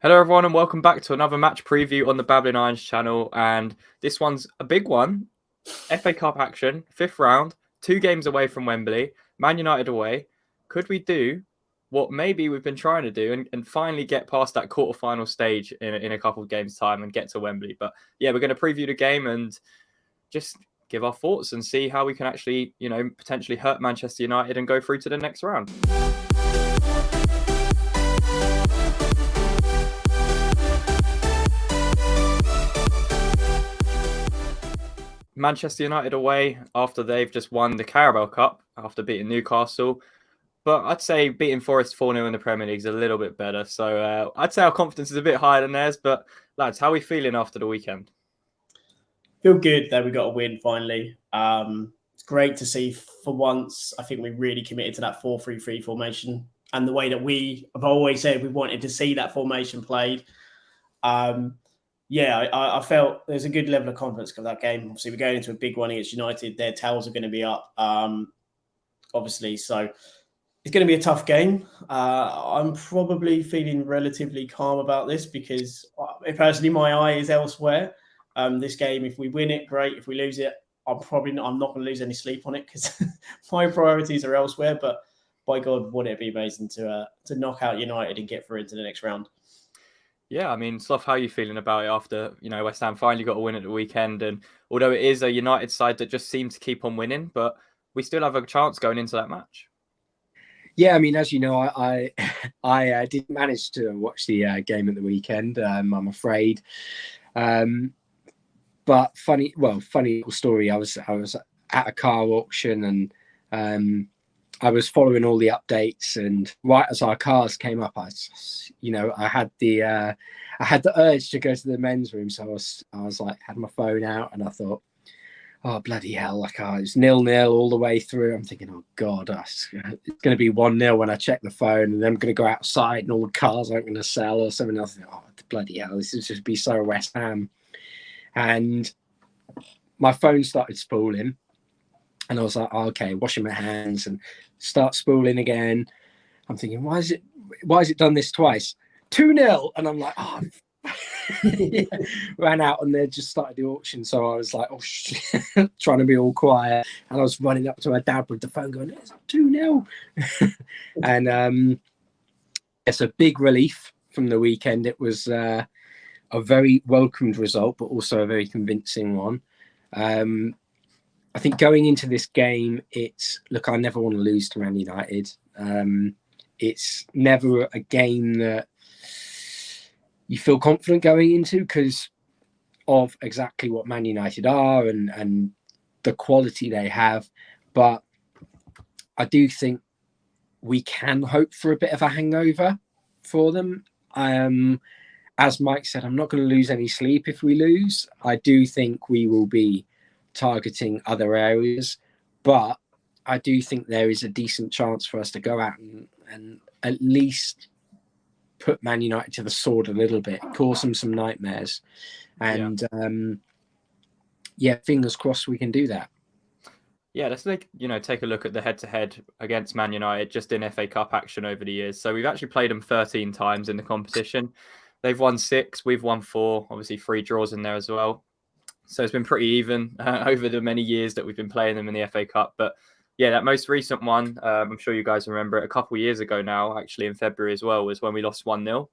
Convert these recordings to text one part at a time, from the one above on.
Hello, everyone, and welcome back to another match preview on the Babbling Irons channel. And this one's a big one. FA Cup action, fifth round, 2 games away from Wembley, Man United away. Could we do what maybe we've been trying to do and finally get past that quarterfinal stage in a couple of games' time and get to Wembley? But yeah, we're going to preview the game and just give our thoughts and see how we can actually, potentially hurt Manchester United and go through to the next round. Manchester United away after they've just won the Carabao Cup after beating Newcastle. But I'd say beating Forest 4-0 in the Premier League is a little bit better. So I'd say our confidence is a bit higher than theirs. But lads, how are we feeling after the weekend? Feel good that we got a win finally. It's great to see for once. I think we really committed to that 4-3-3 formation and the way that we have always said we wanted to see that formation played. I felt there's a good level of confidence for that game. Obviously, we're going into a big one against United. Their tails are going to be up, obviously. So it's going to be a tough game. I'm probably feeling relatively calm about this because personally, my eye is elsewhere. This game, if we win it, great. If we lose it, I'm not going to lose any sleep on it because my priorities are elsewhere. But by God, would it be amazing to knock out United and get through into the next round? Yeah, I mean, Slough, how are you feeling about it after, West Ham finally got a win at the weekend? And although it is a United side that just seems to keep on winning, but we still have a chance going into that match. Yeah, I mean, as you know, I didn't manage to watch the game at the weekend. I'm afraid, but funny little story. I was at a car auction and I was following all the updates, and right as our cars came up, I had the urge to go to the men's room. So I was like, had my phone out, and I thought, oh bloody hell! Like, it was 0-0 all the way through. I'm thinking, oh God, it's going to be 1-0 when I check the phone, and then I'm going to go outside, and all the cars aren't going to sell or something else. Oh bloody hell! This is just be so West Ham, and my phone started spooling. And I was like, oh, okay, washing my hands and start spooling again. I'm thinking, why is it done this twice? 2-0. And I'm like, oh, ran out and they just started the auction. So I was like, oh, shit, trying to be all quiet. And I was running up to my dad with the phone going, it's 2-0. And it's a big relief from the weekend. It was a very welcomed result, but also a very convincing one. I think going into this game, I never want to lose to Man United. It's never a game that you feel confident going into because of exactly what Man United are and the quality they have. But I do think we can hope for a bit of a hangover for them. As Mike said, I'm not going to lose any sleep if we lose. I do think we will be targeting other areas, but I do think there is a decent chance for us to go out and at least put Man United to the sword a little bit, cause them some nightmares, and fingers crossed we can do that. Yeah, let's take a look at the head-to-head against Man United just in FA Cup action over the years. So we've actually played them 13 times in the competition. They've won 6, we've won 4, obviously 3 draws in there as well. So it's been pretty even over the many years that we've been playing them in the FA Cup. But yeah, that most recent one, I'm sure you guys remember it a couple of years ago now, actually in February as well, was when we lost 1-0.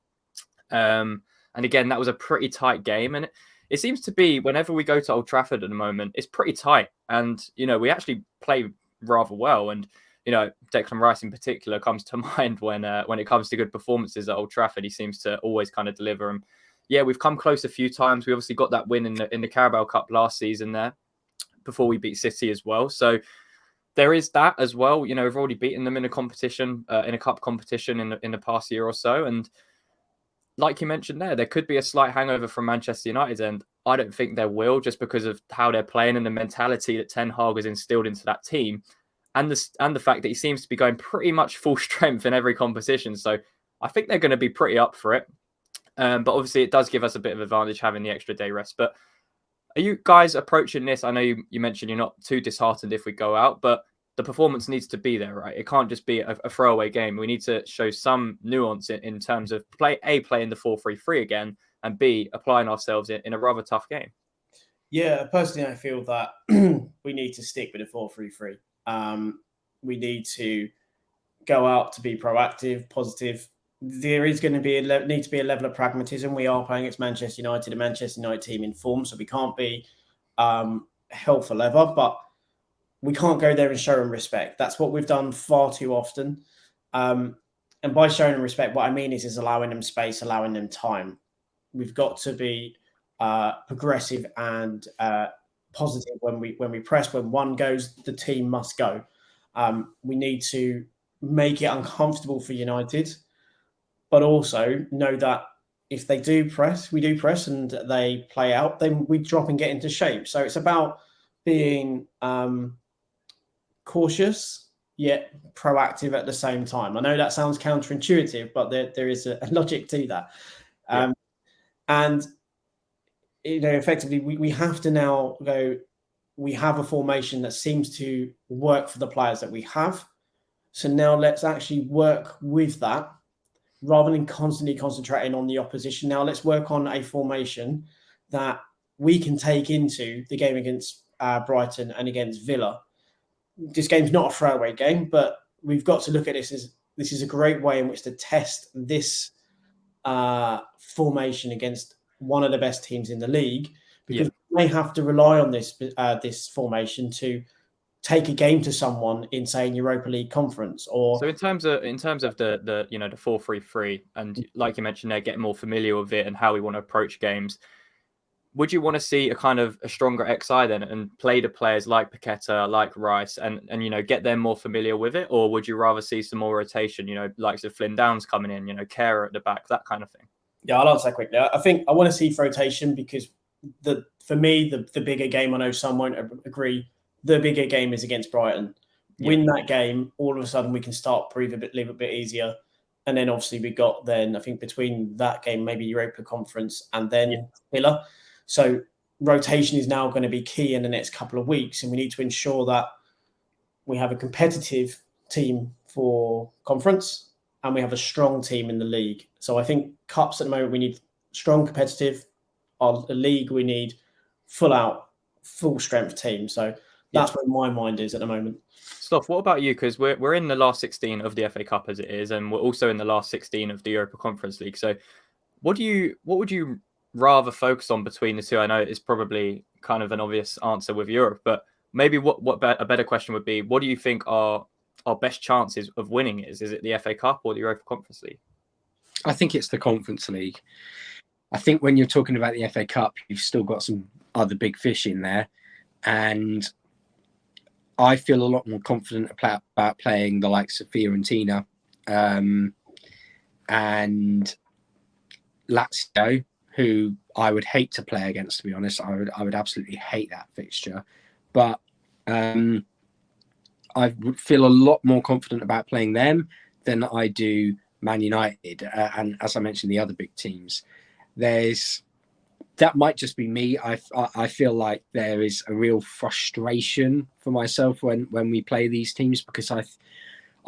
And again, that was a pretty tight game. And it seems to be whenever we go to Old Trafford at the moment, it's pretty tight. And, we actually play rather well. And, Declan Rice in particular comes to mind when it comes to good performances at Old Trafford. He seems to always kind of deliver them. Yeah, we've come close a few times. We obviously got that win in the Carabao Cup last season there before we beat City as well. So there is that as well. We've already beaten them in a competition, in a cup competition in the past year or so. And like you mentioned there could be a slight hangover from Manchester United's end. I don't think there will, just because of how they're playing and the mentality that Ten Hag has instilled into that team, and the fact that he seems to be going pretty much full strength in every competition. So I think they're going to be pretty up for it. But obviously, it does give us a bit of advantage having the extra day rest. But are you guys approaching this? I know you mentioned you're not too disheartened if we go out, but the performance needs to be there, right? It can't just be a throwaway game. We need to show some nuance in terms of playing the 4-3-3 again, and B, applying ourselves in a rather tough game. Yeah, personally, I feel that we need to stick with a 4-3-3. We need to go out to be proactive, positive. There is going to be need to be a level of pragmatism. We are playing against Manchester United, a Manchester United team in form, so we can't be hell for leather, but we can't go there and show them respect. That's what we've done far too often. And by showing them respect, what I mean is allowing them space, allowing them time. We've got to be progressive and positive when we press. When one goes, the team must go. We need to make it uncomfortable for United, but also know that if they do press, we do press, and they play out, then we drop and get into shape. So it's about being cautious yet proactive at the same time. I know that sounds counterintuitive, but there is a logic to that. And effectively, we have to now go. We have a formation that seems to work for the players that we have. So now let's actually work with that rather than constantly concentrating on the opposition. Now let's work on a formation that we can take into the game against Brighton and against Villa. This game's not a throwaway game, but we've got to look at this as this is a great way in which to test this formation against one of the best teams in the league, because we may have to rely on this formation to take a game to someone in, say, in Europa League conference. Or so in terms of the 4-3-3, and like you mentioned, they're getting more familiar with it and how we want to approach games. Would you want to see a stronger XI then, and play the players like Paqueta, like Rice, and get them more familiar with it? Or would you rather see some more rotation, like Flynn Downs coming in, Kehrer at the back, that kind of thing? Yeah, I'll answer that quickly. I think I want to see rotation because for me, the bigger game, I know some won't agree, the bigger game is against Brighton. Win that game, all of a sudden we can start live a bit easier. And then obviously we got I think between that game, maybe Europa Conference and then Villa. So rotation is now going to be key in the next couple of weeks, and we need to ensure that we have a competitive team for conference and we have a strong team in the league. So I think cups at the moment, we need strong competitive. Our league, we need full strength team. So that's where my mind is at the moment. Stoff, what about you? Because we're in the last 16 of the FA Cup as it is, and we're also in the last 16 of the Europa Conference League. So what would you rather focus on between the two? I know it's probably kind of an obvious answer with Europe, but maybe a better question would be, what do you think our best chances of winning is? Is it the FA Cup or the Europa Conference League? I think it's the Conference League. I think when you're talking about the FA Cup, you've still got some other big fish in there, and I feel a lot more confident about playing the likes of Fiorentina and Lazio, who I would hate to play against, to be honest. I would absolutely hate that fixture. But I would feel a lot more confident about playing them than I do Man United. And as I mentioned, the other big teams. That might just be me. I feel like there is a real frustration for myself when we play these teams, because I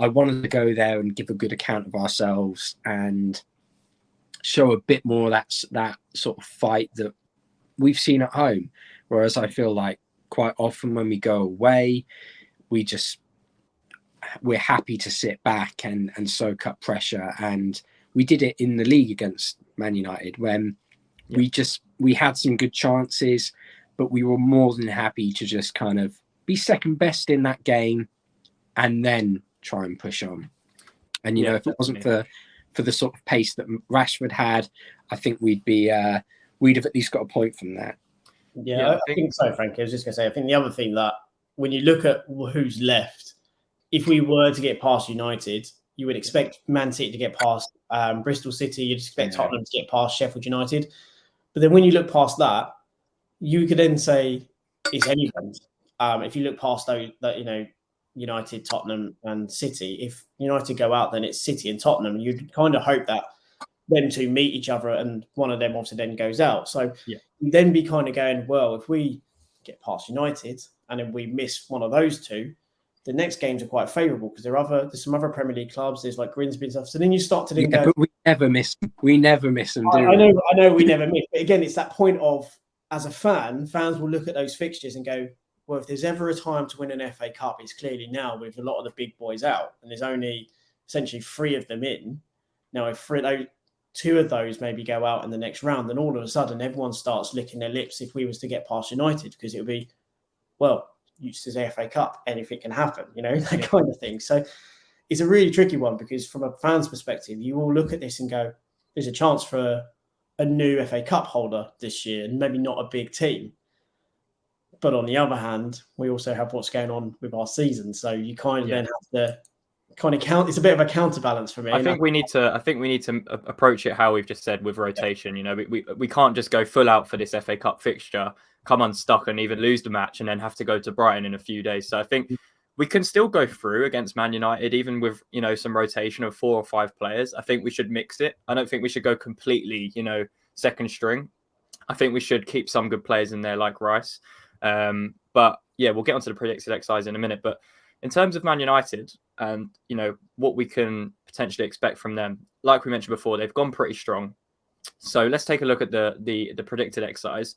wanted to go there and give a good account of ourselves and show a bit more that sort of fight that we've seen at home. Whereas I feel like quite often when we go away, we're happy to sit back and soak up pressure. And we did it in the league against Man United when we had some good chances, but we were more than happy to just kind of be second best in that game and then try and push on. And, if it wasn't for the sort of pace that Rashford had, I think we'd have at least got a point from that. Yeah, I think so, Frankie. I was just going to say, I think the other thing that when you look at who's left, if we were to get past United, you would expect Man City to get past Bristol City. You'd expect Tottenham to get past Sheffield United. But then when you look past that, you could then say it's anyone's. If you look past that, United, Tottenham, and City. If United go out, then it's City and Tottenham. You'd kind of hope that them two meet each other, and one of them obviously then goes out. So you'd then be kind of going, well, if we get past United and then we miss one of those two, the next games are quite favourable because there's some other Premier League clubs. There's like Grimsby and stuff. So then you start to then go. But we never miss them. We never miss them. I know we never miss. But again, it's that point of, as a fan, fans will look at those fixtures and go, well, if there's ever a time to win an FA Cup, it's clearly now with a lot of the big boys out, and there's only essentially 3 of them in. Now, if 2 of those maybe go out in the next round, then all of a sudden everyone starts licking their lips if we was to get past United, because it would be, well, it's the FA Cup, anything can happen, that kind of thing. So it's a really tricky one, because from a fan's perspective, you all look at this and go, there's a chance for a new FA Cup holder this year, and maybe not a big team. But on the other hand, we also have what's going on with our season. So you kind of then have to kind of count. It's a bit of a counterbalance for me. I think we need to approach it how we've just said, with rotation. We can't just go full out for this FA Cup fixture, come unstuck and even lose the match and then have to go to Brighton in a few days. So I think we can still go through against Man United, even with, some rotation of 4 or 5 players. I think we should mix it. I don't think we should go completely, second string. I think we should keep some good players in there like Rice. But yeah, we'll get onto the predicted exercise in a minute. But in terms of Man United and, what we can potentially expect from them, like we mentioned before, they've gone pretty strong. So let's take a look at the predicted exercise.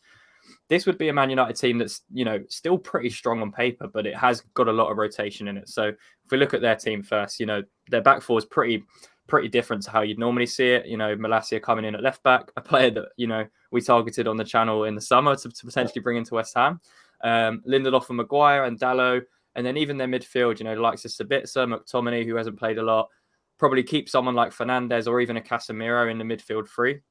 This would be a Man United team that's, still pretty strong on paper, but it has got a lot of rotation in it. So if we look at their team first, their back four is pretty different to how you'd normally see it. Malacia coming in at left back, a player that, we targeted on the channel in the summer to potentially bring into West Ham. Lindelof and Maguire and Dalot. And then even their midfield, the likes of Sabitzer, McTominay, who hasn't played a lot, probably keep someone like Fernandes or even a Casemiro in the midfield 3.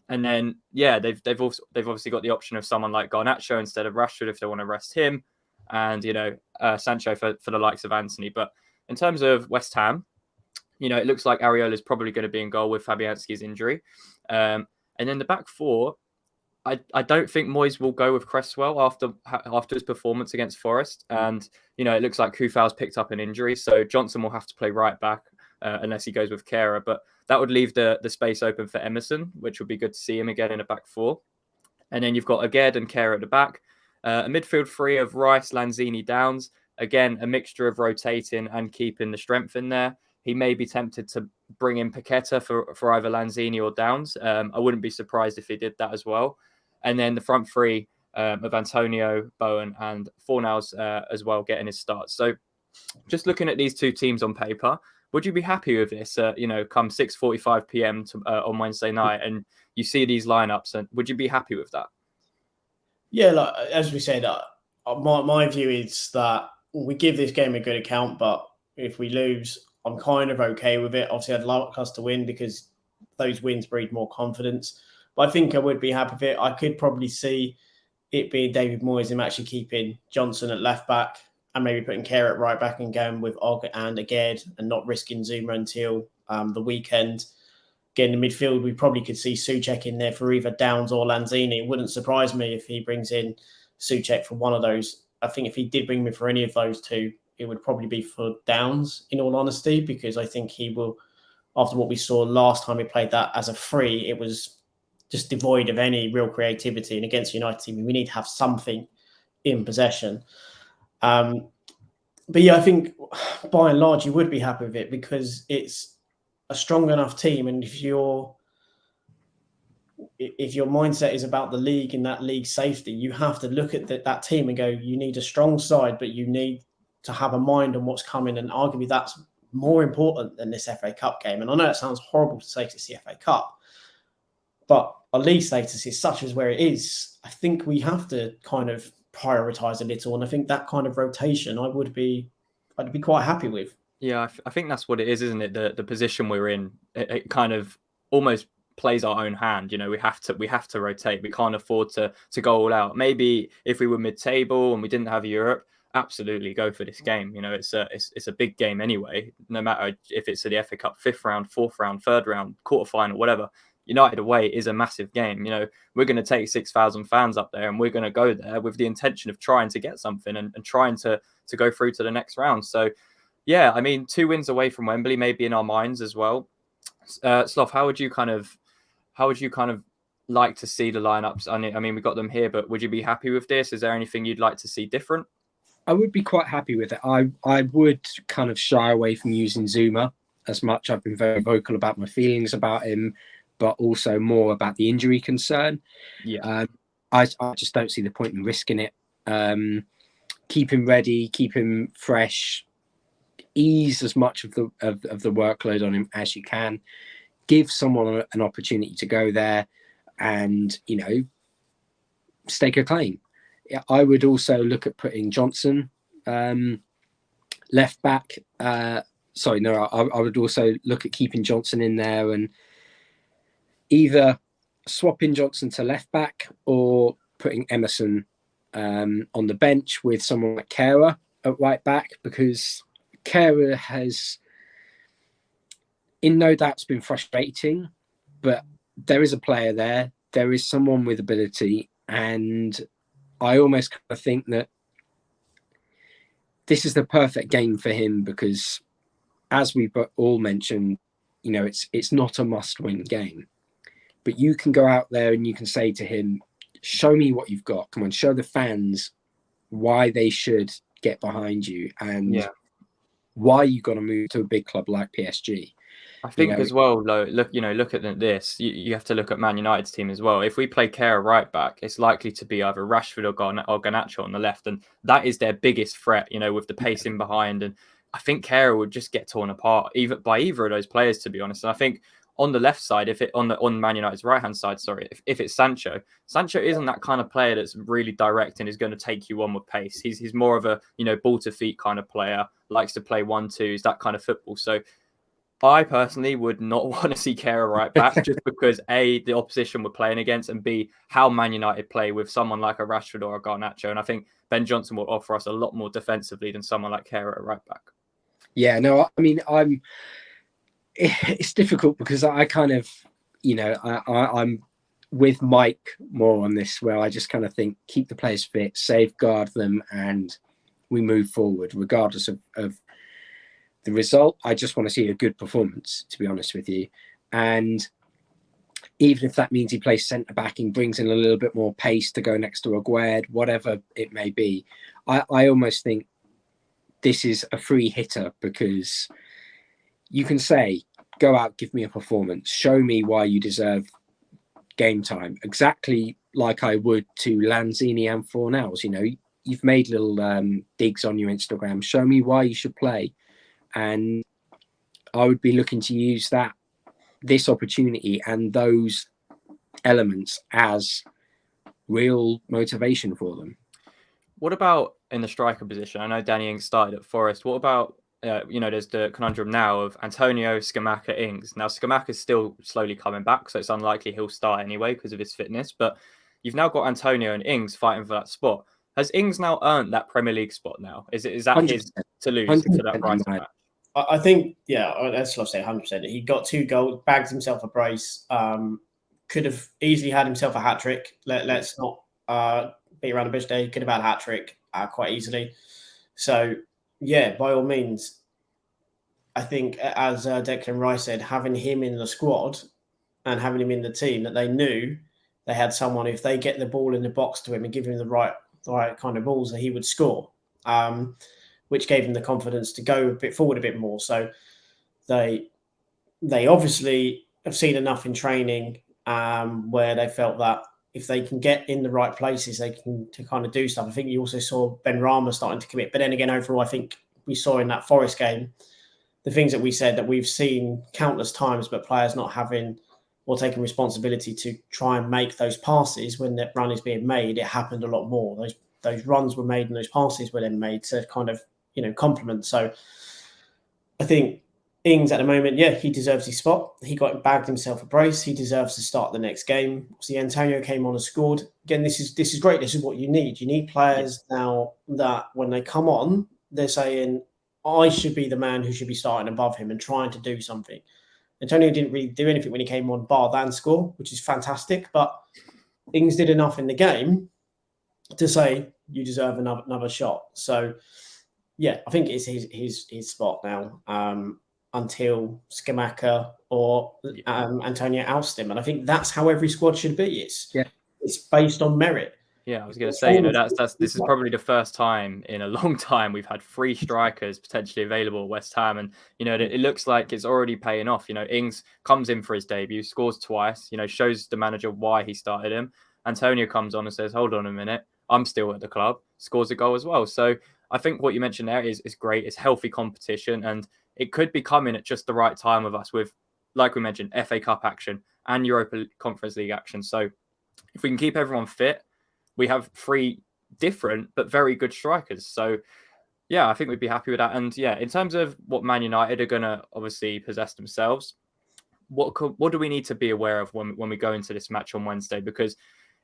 And then, they've obviously got the option of someone like Garnacho instead of Rashford if they want to rest him, and Sancho for the likes of Antony. But in terms of West Ham, it looks like Areola is probably going to be in goal with Fabianski's injury, and then the back four, I don't think Moyes will go with Cresswell after his performance against Forest, and it looks like Kufau's picked up an injury, so Johnson will have to play right back unless he goes with Kehrer, but that would leave the space open for Emerson, which would be good to see him again in a back four. And then you've got Aged and Kehrer at the back. A midfield 3 of Rice, Lanzini, Downs. Again, a mixture of rotating and keeping the strength in there. He may be tempted to bring in Paqueta for either Lanzini or Downs. I wouldn't be surprised if he did that as well. And then the front 3 of Antonio, Bowen, and Fornals as well getting his start. So just looking at these 2 teams on paper, would you be happy with this, come 6:45 p.m. On Wednesday night, and you see these lineups, and would you be happy with that? Yeah, like, as we said, my view is that we give this game a good account, but if we lose, I'm kind of okay with it. Obviously, I'd like us to win because those wins breed more confidence. But I think I would be happy with it. I could probably see it being David Moyes, him actually keeping Johnson at left back, and maybe putting Kehrer at right back and going with Og and Aged and not risking Zuma until the weekend. Again, in the midfield, we probably could see Souček in there for either Downs or Lanzini. It wouldn't surprise me if he brings in Souček for one of those. I think if he did bring me for any of those 2, it would probably be for Downs, in all honesty, because I think he will, after what we saw last time we played that as a free, it was just devoid of any real creativity. And against United team, we need to have something in possession. But yeah, I think by and large you would be happy with it because it's a strong enough team, and if your mindset is about the league and that league safety, you have to look at that team and go, you need a strong side, but you need to have a mind on what's coming, and arguably that's more important than this FA Cup game. And I know it sounds horrible to say it's the FA Cup, but our league status is such as where it is. I think we have to kind of prioritize a little, and I think that kind of rotation I'd be quite happy with. Yeah, I think that's what it is, isn't it? The position we're in, it kind of almost plays our own hand. We have to rotate. We can't afford to go all out. Maybe if we were mid-table and we didn't have Europe, absolutely go for this game. It's a big game anyway. No matter if it's the FA Cup 5th round, 4th round, 3rd round, quarterfinal, whatever. United away is a massive game. We're going to take 6,000 fans up there, and we're going to go there with the intention of trying to get something and trying to go through to the next round. So, yeah, I mean, 2 wins away from Wembley, maybe in our minds as well. Sloth, how would you kind of like to see the lineups? I mean, we got them here, but would you be happy with this? Is there anything you'd like to see different? I would be quite happy with it. I would kind of shy away from using Zuma as much. I've been very vocal about my feelings about him, but also more about the injury concern. Yeah. I just don't see the point in risking it. Keep him ready, keep him fresh, ease as much of the workload on him as you can. Give someone an opportunity to go there and, stake a claim. I would also look at putting Johnson left back. I would also look at keeping Johnson in there and either swapping Johnson to left back or putting Emerson on the bench with someone like Kehrer at right back, because Kehrer has, in no doubt's been frustrating, but there is a player there. There is someone with ability, and I almost kind of think that this is the perfect game for him because, as we've all mentioned, it's not a must-win game, but you can go out there and you can say to him, show me what you've got. Come on, show the fans why they should get behind you and why you got to move to a big club like PSG. I think as well, look at this. You have to look at Man United's team as well. If we play Kehrer right back, it's likely to be either Rashford or Garnacho on the left, and that is their biggest threat. With the pace in behind, and I think Kehrer would just get torn apart by either of those players, to be honest. And I think on the left side, on Man United's right hand side, if it's Sancho isn't that kind of player that's really direct and is going to take you on with pace. He's more of a ball to feet kind of player, likes to play 1-2s, that kind of football. So I personally would not want to see Kehrer right back just because A, the opposition we're playing against, and B, how Man United play with someone like a Rashford or a Garnacho. And I think Ben Johnson will offer us a lot more defensively than someone like Kehrer at right back. Yeah, no, I mean, it's difficult because I kind of, I'm with Mike more on this, where I just kind of think keep the players fit, safeguard them, and we move forward regardless of the result. I just want to see a good performance, to be honest with you. And even if that means he plays centre back and brings in a little bit more pace to go next to Aguerd, whatever it may be, I almost think this is a free hitter because you can say, go out, give me a performance, show me why you deserve game time, exactly like I would to Lanzini and Fornals. You've made little digs on your Instagram. Show me why you should play. And I would be looking to use this opportunity and those elements as real motivation for them. What about in the striker position? I know Danny Ings started at Forest. What about, there's the conundrum now of Antonio, Scamacca, Ings. Now, Scamacca's still slowly coming back, so it's unlikely he'll start anyway because of his fitness. But you've now got Antonio and Ings fighting for that spot. Has Ings now earned that Premier League spot now? Is that 100%. His to lose for that Brighton match? I think, that's what I say, 100%. He got 2 goals, bagged himself a brace, could have easily had himself a hat-trick. Let's not beat around the bush there. He could have had a hat-trick quite easily. So, by all means, I think, as Declan Rice said, having him in the squad and having him in the team, that they knew they had someone, if they get the ball in the box to him and give him the right kind of balls, that he would score. Which gave them the confidence to go a bit forward a bit more. So they obviously have seen enough in training where they felt that if they can get in the right places, they can to kind of do stuff. I think you also saw Benrahma starting to commit. But then again, overall, I think we saw in that Forest game the things that we said that we've seen countless times, but players not having or taking responsibility to try and make those passes when that run is being made. It happened a lot more. Those runs were made and those passes were then made to kind of compliment. So I think Ings at the moment, he deserves his spot. He bagged himself a brace. He deserves to start the next game. See, Antonio came on and scored. Again, this is great. This is what you need. You need players now that when they come on, they're saying, I should be the man who should be starting above him and trying to do something. Antonio didn't really do anything when he came on, bar than score, which is fantastic. But Ings did enough in the game to say you deserve another shot. So I think it's his spot now until Scamacca or Antonio oust him. And I think that's how every squad should be. It's based on merit. Yeah, I was going to say, this is probably the first time in a long time we've had 3 strikers potentially available at West Ham, and it looks like it's already paying off. Ings comes in for his debut, scores twice, shows the manager why he started him. Antonio comes on and says, "Hold on a minute, I'm still at the club." Scores a goal as well. So I think what you mentioned there is great. It's healthy competition, and it could be coming at just the right time with us with, like we mentioned, FA Cup action and Europa Conference League action. So if we can keep everyone fit, we have 3 different but very good strikers. So yeah, I think we'd be happy with that. And yeah, in terms of what Man United are going to obviously possess themselves, what do we need to be aware of when we go into this match on Wednesday? Because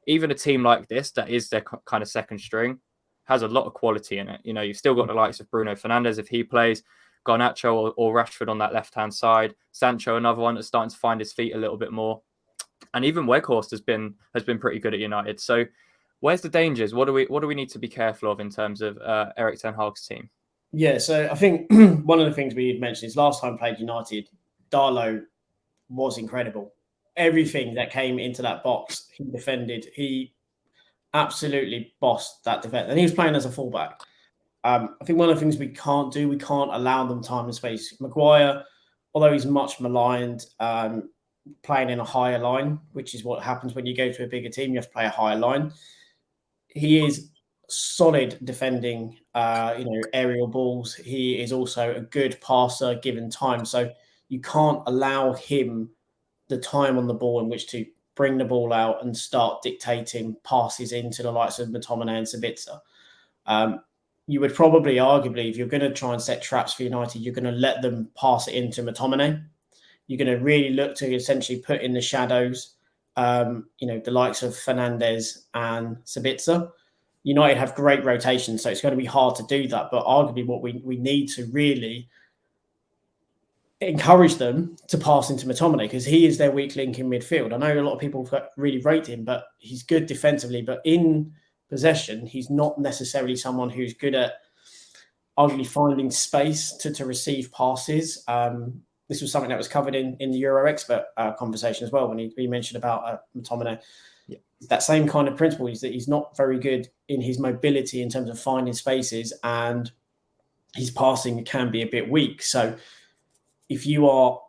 even a team like this, that is their kind of second string, has a lot of quality in it. You've still got the likes of Bruno Fernandes if he plays, Garnacho or Rashford on that left-hand side, Sancho, another one that's starting to find his feet a little bit more. And even Weghorst has been pretty good at United. So where's the dangers? What do we need to be careful of in terms of Erik ten Hag's team? Yeah, so I think one of the things we mentioned is last time played United, Darlow was incredible. Everything that came into that box, he defended. He absolutely bossed that defense, and he was playing as a fullback. I think one of the things we can't allow them time and space. Maguire, although he's much maligned, playing in a higher line, which is what happens when you go to a bigger team. You have to play a higher line. He is solid defending, aerial balls. He is also a good passer given time. So you can't allow him the time on the ball in which to bring the ball out and start dictating passes into the likes of McTominay and Sabitzer. You would probably, arguably, if you're going to try and set traps for United, you're going to let them pass it into McTominay. You're going to really look to essentially put in the shadows, the likes of Fernandes and Sabitzer. United have great rotation, so it's going to be hard to do that. But arguably what we need to really encourage them to pass into McTominay, because he is their weak link in midfield. I know a lot of people really rate him, but he's good defensively. But in possession, he's not necessarily someone who's good at arguably finding space to receive passes. This was something that was covered in the Euro Expert conversation as well when he mentioned about McTominay. Yeah. That same kind of principle is that he's not very good in his mobility in terms of finding spaces, and his passing can be a bit weak. So if you are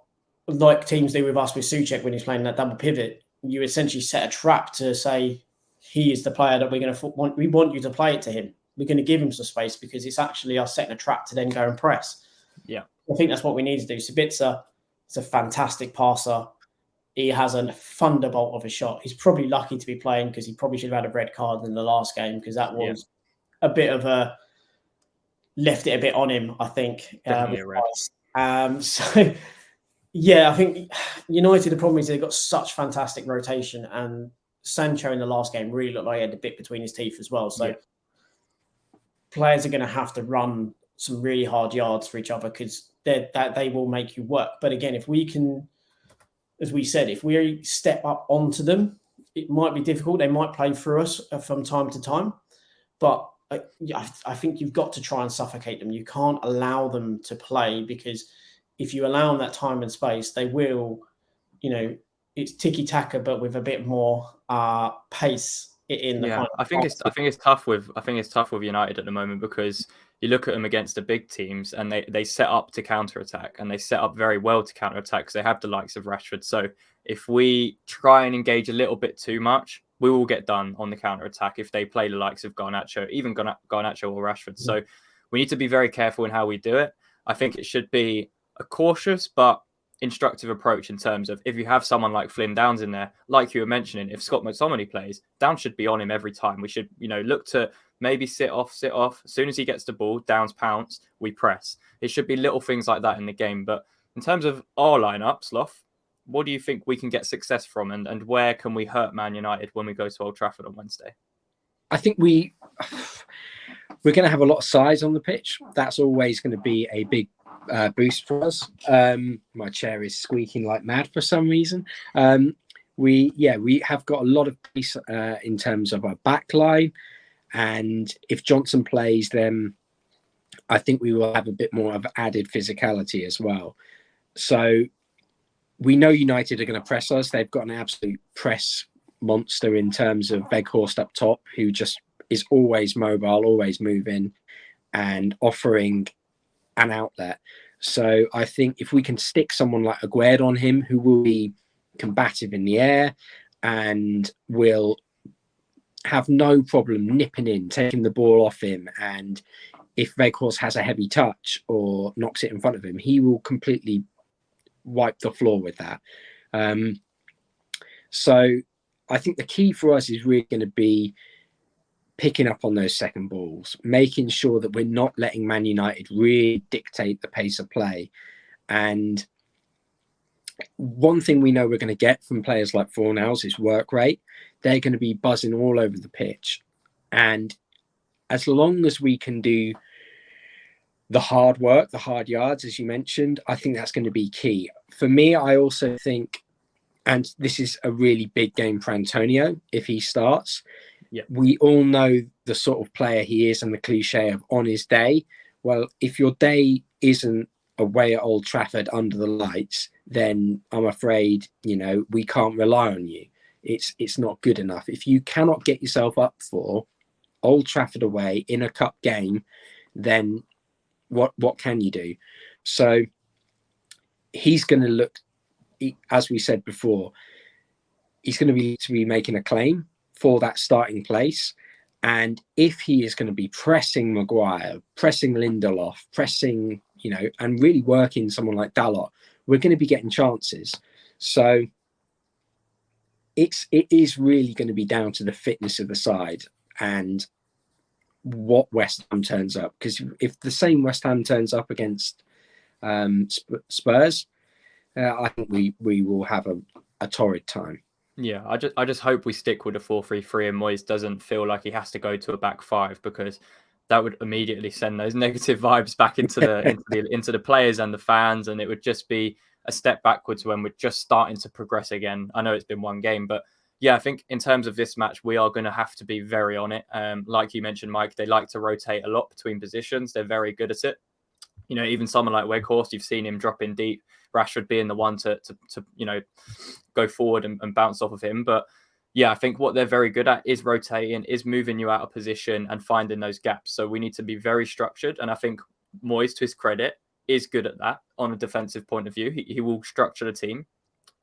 like teams do with us with Souček when he's playing that double pivot, you essentially set a trap to say he is the player that we want you to play it to him. We're going to give him some space because it's actually us setting a trap to then go and press. Yeah. I think that's what we need to do. Sabitzer is a fantastic passer. He has a thunderbolt of a shot. He's probably lucky to be playing because he probably should have had a red card in the last game because that was a bit of left it a bit on him, I think. So, yeah, I think United, the problem is they've got such fantastic rotation, and Sancho in the last game really looked like he had a bit between his teeth as well. So players are going to have to run some really hard yards for each other because they will make you work. But again, if we can, as we said, if we step up onto them, it might be difficult. They might play through us from time to time. But I think you've got to try and suffocate them. You can't allow them to play, because if you allow them that time and space, they will, it's tiki-taka, but with a bit more pace in the I think it's tough with United at the moment, because you look at them against the big teams and they set up to counter-attack, and they set up very well to counter-attack because they have the likes of Rashford. So if we try and engage a little bit too much, we will get done on the counter-attack if they play the likes of Garnacho, even Garnacho or Rashford. Mm-hmm. So we need to be very careful in how we do it. I think it should be a cautious but instructive approach in terms of, if you have someone like Flynn Downs in there, like you were mentioning, if Scott McTominay plays, Downs should be on him every time. We should, look to maybe sit off. As soon as he gets the ball, Downs pounce, we press. It should be little things like that in the game. But in terms of our lineup, Sloth, what do you think we can get success from, and where can we hurt Man United when we go to Old Trafford on Wednesday? I think we're going to have a lot of size on the pitch. That's always going to be a big boost for us. My chair is squeaking like mad for some reason. We have got a lot of pace in terms of our back line, and if Johnson plays, then I think we will have a bit more of added physicality as well. So we know United are going to press us. They've got an absolute press monster in terms of Weghorst up top, who just is always mobile, always moving, and offering an outlet. So I think if we can stick someone like Aguerd on him, who will be combative in the air and will have no problem nipping in, taking the ball off him, and if Weghorst has a heavy touch or knocks it in front of him, he will completely wipe the floor with that. So I think the key for us is really going to be picking up on those second balls, making sure that we're not letting Man United really dictate the pace of play. And one thing we know we're going to get from players like Fornals is work rate. They're going to be buzzing all over the pitch. And as long as we can do the hard work, the hard yards, as you mentioned, I think that's going to be key. For me, I also think, and this is a really big game for Antonio if he starts. Yeah. We all know the sort of player he is and the cliche of on his day. Well, if your day isn't away at Old Trafford under the lights, then I'm afraid, we can't rely on you. It's not good enough. If you cannot get yourself up for Old Trafford away in a cup game, then what can you do? So he's going to look, as we said before, he's going to be making a claim for that starting place. And if he is going to be pressing Maguire, pressing Lindelof, pressing, and really working someone like Dalot, we're going to be getting chances. So it is really going to be down to the fitness of the side and what West Ham turns up. Because if the same West Ham turns up against Spurs, I think we will have a torrid time. Yeah, I just hope we stick with the 4-3-3 and Moyes doesn't feel like he has to go to a back five, because that would immediately send those negative vibes back into the players and the fans, and it would just be a step backwards when we're just starting to progress again. I know it's been one game, but yeah, I think in terms of this match, we are going to have to be very on it. Like you mentioned, Mike, they like to rotate a lot between positions. They're very good at it. Even someone like Weghorst, you've seen him drop in deep, Rashford being the one to go forward and bounce off of him. But yeah, I think what they're very good at is rotating, is moving you out of position and finding those gaps. So we need to be very structured. And I think Moyes, to his credit, is good at that on a defensive point of view. He will structure the team.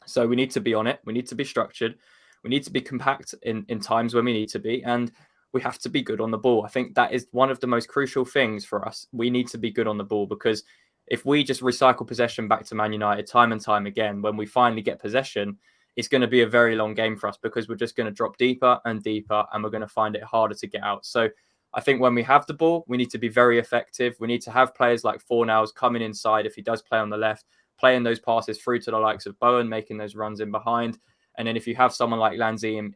So we need to be on it. We need to be structured. We need to be compact in times when we need to be. And we have to be good on the ball. I think that is one of the most crucial things for us. We need to be good on the ball, because if we just recycle possession back to Man United time and time again, when we finally get possession, it's going to be a very long game for us, because we're just going to drop deeper and deeper and we're going to find it harder to get out. So I think when we have the ball, we need to be very effective. We need to have players like Fornals coming inside if he does play on the left, playing those passes through to the likes of Bowen, making those runs in behind. And then if you have someone like Lanzini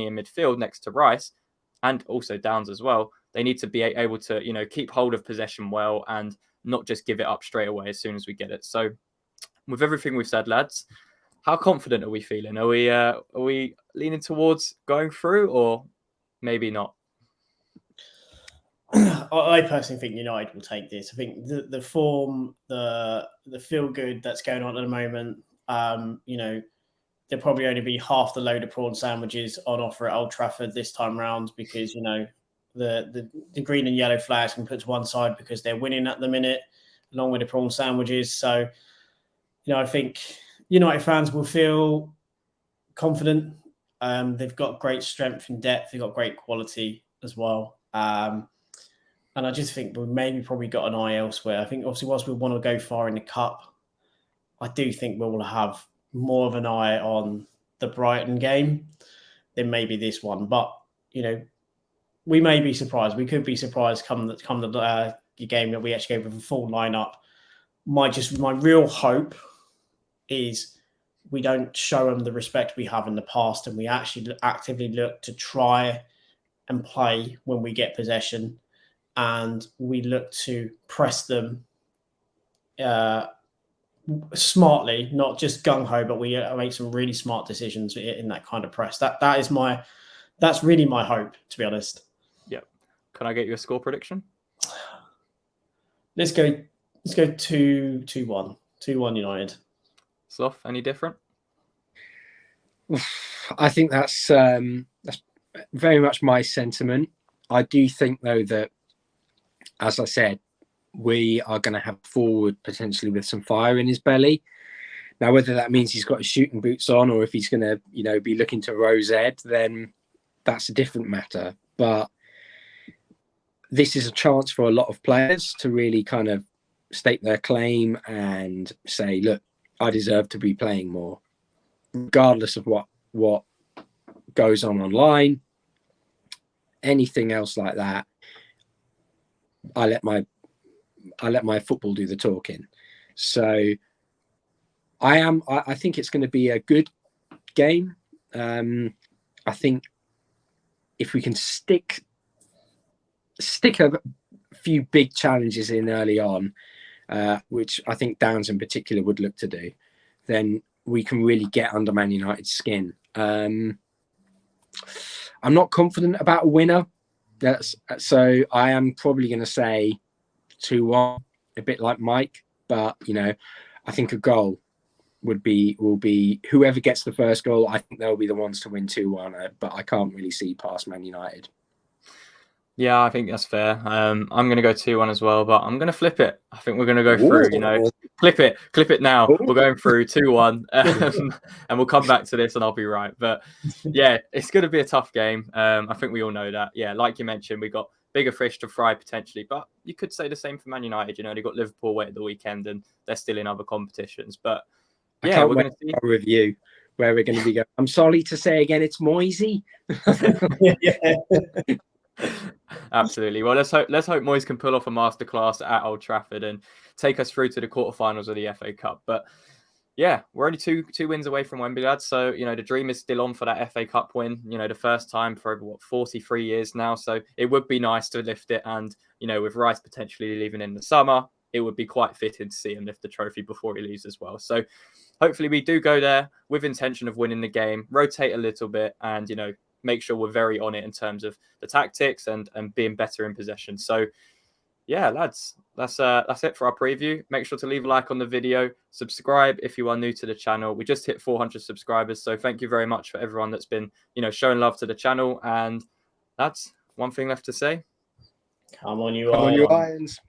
in midfield next to Rice, and also Downs as well, they need to be able to, keep hold of possession well and not just give it up straight away as soon as we get it. So with everything we've said, lads, how confident are we feeling? Are we leaning towards going through, or maybe not? I personally think United will take this. I think the form, the feel good that's going on at the moment, there'll probably only be half the load of prawn sandwiches on offer at Old Trafford this time round, because the green and yellow flags can put to one side because they're winning at the minute, along with the prawn sandwiches. So, I think United fans will feel confident. They've got great strength and depth. They've got great quality as well. And I just think we've maybe probably got an eye elsewhere. I think obviously whilst we want to go far in the cup, I do think we will have more of an eye on the Brighton game than maybe this one. But, we may be surprised. We could be surprised come the game that we actually go with a full lineup. My real hope is we don't show them the respect we have in the past, and we actually actively look to try and play when we get possession, and we look to press them smartly, not just gung-ho, but we make some really smart decisions in that kind of press. That's really my hope, to be honest. Yeah. Can I get you a score prediction? Let's go 2-1. 2-1 United. Sloth, any different? I think that's very much my sentiment. I do think, though, that, as I said, we are going to have forward potentially with some fire in his belly. Now, whether that means he's got his shooting boots on or if he's going to, be looking to Rose Ed, then that's a different matter. But this is a chance for a lot of players to really kind of state their claim and say, look, I deserve to be playing more, regardless of what goes on online, anything else like that. I let my football do the talking. So I think it's going to be a good game. I think if we can stick a few big challenges in early on, which I think Downs in particular would look to do, then we can really get under Man United's skin. I'm not confident about a winner. So I am probably going to say 2-1, a bit like Mike. But I think a goal will be whoever gets the first goal. I think they'll be the ones to win 2-1. But I can't really see past Man United. Yeah, I think that's fair. I'm going to go 2-1 as well, but I'm going to flip it. I think we're going to go through, clip it now. We're going through 2-1 and we'll come back to this and I'll be right. But yeah, it's going to be a tough game. I think we all know that. Yeah, like you mentioned, we got bigger fish to fry potentially, but you could say the same for Man United. They got Liverpool away at the weekend and they're still in other competitions. But yeah, we're going to see a review where we're going to be going. I'm sorry to say again, it's Moisey. Yeah. Absolutely. Well, let's hope Moyes can pull off a masterclass at Old Trafford and take us through to the quarterfinals of the FA Cup. But yeah, we're only two wins away from Wembley, lads. So the dream is still on for that FA Cup win. The first time for over 43 years now. So it would be nice to lift it, and with Rice potentially leaving in the summer, it would be quite fitting to see him lift the trophy before he leaves as well. So hopefully we do go there with intention of winning the game, rotate a little bit, and make sure we're very on it in terms of the tactics and being better in possession. So yeah, lads, that's it for our preview. Make sure to leave a like on the video, subscribe if you are new to the channel. We just hit 400 subscribers, so thank you very much for everyone that's been showing love to the channel. And that's one thing left to say. Come on, you Irons.